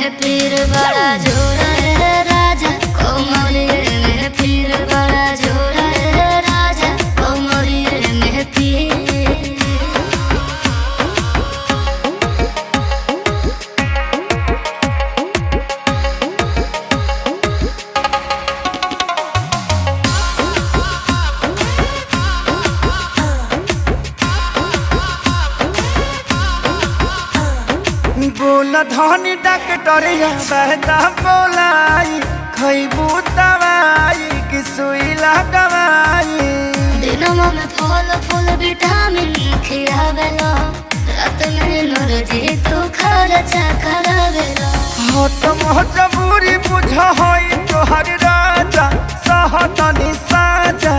में फिर बड़ा जोड़ा है राजा, कोमरिए में फिर बड़ा जोड़ा है राजा, कोमरिए में फिर। बोला धनी डॉक्टरिया बहता बोलाई, खैबू दवाई कि सुई लगवाई। दिनमा में फल फूल विटामिन खियावेला, रात में एनर्जी तू खर्चा करावेला। हो तो मजबूरी बुझ होई तोहर राजा, सहतनी साजा।